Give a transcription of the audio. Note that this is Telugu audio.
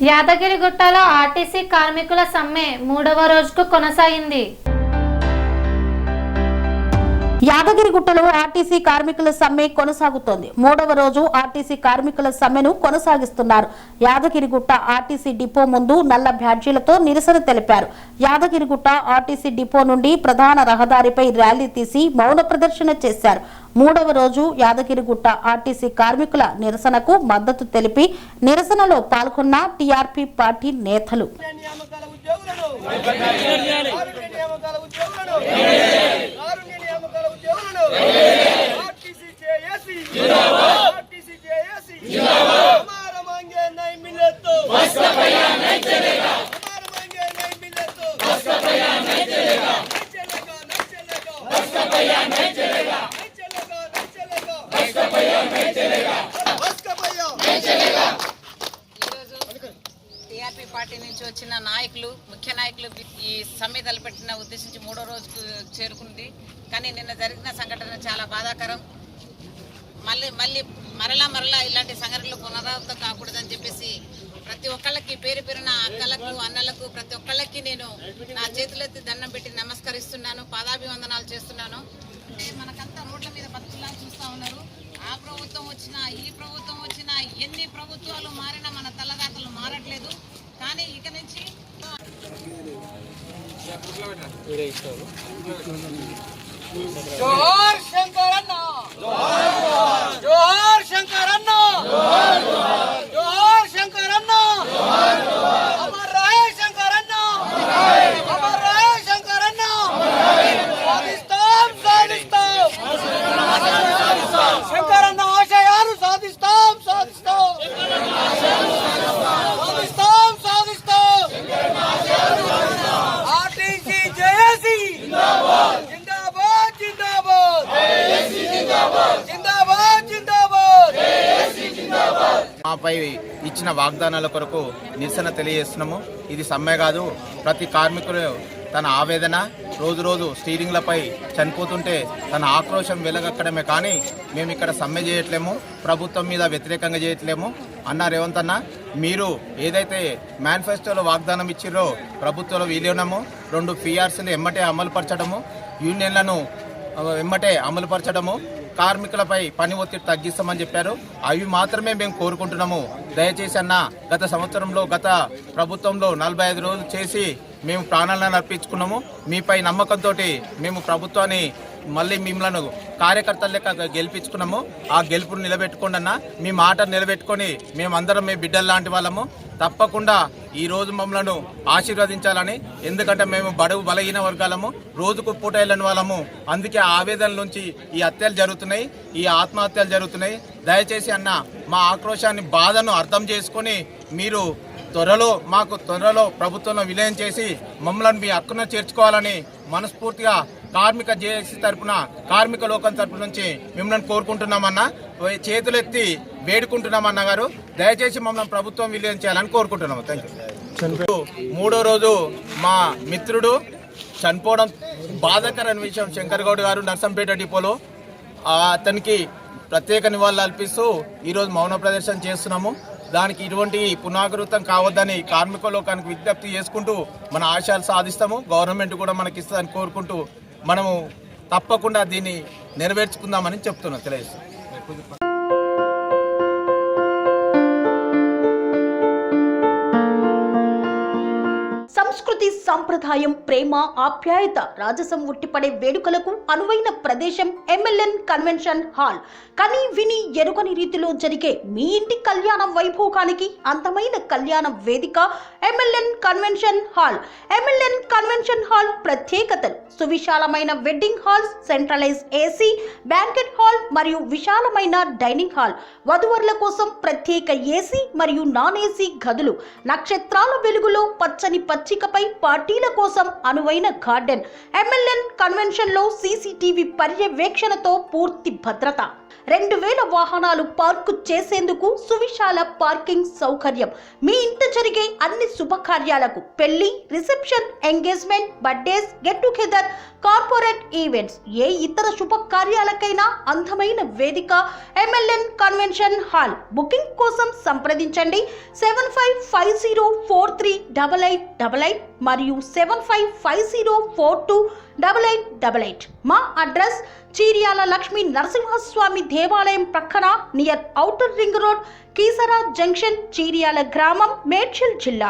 యాదగిరిగుట్టలో ఆర్టీసీ కార్మికుల సమ్మె 3వ రోజుకు కొనసాగింది. యాదగిరిగుట్టలో ఆర్టీసీ కార్మికుల సమ్మె కొనసాగుతోంది. 3వ రోజు ఆర్టీసీ కార్మికుల సమ్మెను కొనసాగిస్తున్నారు. యాదగిరిగుట్ట ఆర్టీసీ డిపో ముందు నల్ల బ్యాడ్జీలతో నిరసన తెలిపారు. యాదగిరిగుట్ట ఆర్టీసీ డిపో నుండి ప్రధాన రహదారిపై ర్యాలీ తీసి మౌన ప్రదర్శన చేశారు. 3వ రోజు యాదగిరిగుట్ట ఆర్టీసీ కార్మికుల నిరసనకు మద్దతు తెలిపి నిరసనలో పాల్గొన్న టీఆర్పీ పార్టీ నేతలు టీఆర్పీ పార్టీ నుంచి వచ్చిన నాయకులు, ముఖ్య నాయకులు ఈ సమ్మె తలపెట్టిన ఉద్దేశించి 3వ రోజుకు చేరుకుంది. కానీ నిన్న జరిగిన సంఘటన చాలా బాధాకరం. మరలా ఇలాంటి సంఘటనలు పునరావృతం కాకూడదని చెప్పేసి ప్రతి ఒక్కళ్ళకి పేరున అక్కలకు, అన్నలకు, ప్రతి ఒక్కళ్ళకి నేను నా చేతులెత్తి దండం పెట్టి నమస్కరిస్తున్నాను, పాదాభివందనాలు చేస్తున్నాను. మనకంతా రోడ్ల మీద బతుకులా చూస్తూ ఉన్నారు. ఆ ప్రభుత్వం వచ్చినా, ఈ ప్రభుత్వం వచ్చినా, ఎన్ని ప్రభుత్వాలు మారినా మన తలదాతలు మారట్లేదు. కానీ ఇక నుంచి జోహార్ శంకరన్న, జోహార్ శంకరన్న, జోహార్ శంకరన్న, అమర్ రహే శంకరన్న, అమర్ రహే శంకరన్న. సాధిస్తాం సాధిస్తాం శంకరన్న ఆశయాలు సాధిస్తాం సాధిస్తాం సాధిస్తాం సాధిస్తాం. ఆర్టీసీ జేఏసీ జిందాబాద్ జిందాబాద్ జిందాబాద్ జిందాబాద్. మాపై ఇచ్చిన వాగ్దానాల కొరకు నిరసన తెలియజేస్తున్నాము. ఇది సమ్మె కాదు. ప్రతి కార్మికుడు తన ఆవేదన, రోజు స్టీరింగ్లపై చనిపోతుంటే తన ఆక్రోశం వెలగక్కడమే కానీ మేము ఇక్కడ సమ్మె చేయట్లేము, ప్రభుత్వం మీద వ్యతిరేకంగా చేయట్లేము. అన్న రేవంత్ అన్న, మీరు ఏదైతే మేనిఫెస్టోలో వాగ్దానం ఇచ్చిరో ప్రభుత్వంలో విలీనము, 2 PRCలు ఎమ్మటే అమలుపరచడము, యూనియన్లను ఎమ్మటే అమలుపరచడము, కార్మికులపై పని ఒత్తిడి తగ్గిస్తామని చెప్పారు. అవి మాత్రమే మేము కోరుకుంటున్నాము. దయచేసి అన్న, గత సంవత్సరంలో గత ప్రభుత్వంలో 45 రోజులు చేసి మేము ప్రాణాలను అర్పించుకున్నాము. మీపై నమ్మకంతో మేము ప్రభుత్వాన్ని మళ్ళీ మిమ్మల్ని కార్యకర్తల లెక్క గెలిపించుకున్నాము. ఆ గెలుపును నిలబెట్టుకోండి అన్న. మీ మాట నిలబెట్టుకొని మేమందరం మీ బిడ్డలు లాంటి వాళ్ళము. తప్పకుండా ఈరోజు మమ్మల్ని ఆశీర్వదించాలని, ఎందుకంటే మేము బడుగు బలహీన వర్గాలము, రోజుకు పూట వెళ్ళని వాళ్ళము. అందుకే ఆవేదన నుంచి ఈ హత్యలు జరుగుతున్నాయి, ఈ ఆత్మహత్యలు జరుగుతున్నాయి. దయచేసి అన్న, మా ఆక్రోశాన్ని, బాధను అర్థం చేసుకొని మీరు మాకు త్వరలో ప్రభుత్వంలో విలీనం చేసి మమ్మల్ని మీ హక్కును చేర్చుకోవాలని మనస్ఫూర్తిగా కార్మిక జేఏసీ తరఫున, కార్మిక లోకం తరఫు నుంచి మిమ్మల్ని కోరుకుంటున్నామన్నా, చేతులెత్తి వేడుకుంటున్నామన్న గారు. దయచేసి మమ్మల్ని ప్రభుత్వం విలీనం చేయాలని కోరుకుంటున్నాము. Thank you. 3వ రోజు మా మిత్రుడు చనిపోవడం బాధాకరమైన విషయం. శంకర్ గౌడ్ గారు నర్సంపేట డిపోలో, అతనికి ప్రత్యేక నివాళులు అర్పిస్తూ ఈరోజు మౌన ప్రదర్శన చేస్తున్నాము. దానికి ఇటువంటి పునరావృతం కావద్దని కార్మిక లోకానికి విజ్ఞప్తి చేసుకుంటూ మన ఆశయాలు సాధిస్తాము. గవర్నమెంట్ కూడా మనకి ఇస్తుందని కోరుకుంటూ మనము తప్పకుండా దీన్ని నెరవేర్చుకుందామని చెప్తున్నాం. తెలియజేస్తాం. సంస్కృతి, సంప్రదాయం, ప్రేమ, ఆప్యాయత, రాజసం ఉట్టిపడే వేడుకలకు అనువైన ప్రదేశం MLN కన్వెన్షన్ హాల్. కని విని ఎరుగని రీతిలో జరిగే మీ ఇంటి కళ్యాణ వైభోగానికి అందమైన కళ్యాణ వేదిక MLN convention hall. MLN convention hall ప్రత్యేకతలు: సువిశాలమైన wedding halls, centralize AC banquet hall మరియు విశాలమైన డైనింగ్ హాల్, వధువరుల కోసం ప్రత్యేక AC మరియు నాన్ AC గదులు, నక్షత్రాల వెలుగులో పచ్చని పచ్చికపై పార్టీల కోసం అనువైన గార్డెన్. MLN కన్వెన్షన్ లో CCTV పర్యవేక్షణతో పూర్తి భద్రత. 2000 వాహనాలు పార్కు చేసేందుకు సువిశాల పార్కింగ్ సౌకర్యం. మీ ఇంట జరిగే అన్ని శుభకార్యాలకు, పెళ్లి, reception, engagement, birthdays, get together, corporate events, ఏ ఇతర శుభకార్యాలకైనా అందమైన వేదిక MLN కన్వెన్షన్ హాల్. బుకింగ్ కోసం సంప్రదించండి 7550438888 మరియు 7550428888. మా అడ్రస్ చీర్యాల లక్ష్మీ నరసింహస్వామి దేవాలయం ప్రక్కన near outer ring road, Keesara junction, Cheeryal గ్రామం, మేడ్చల్ జిల్లా.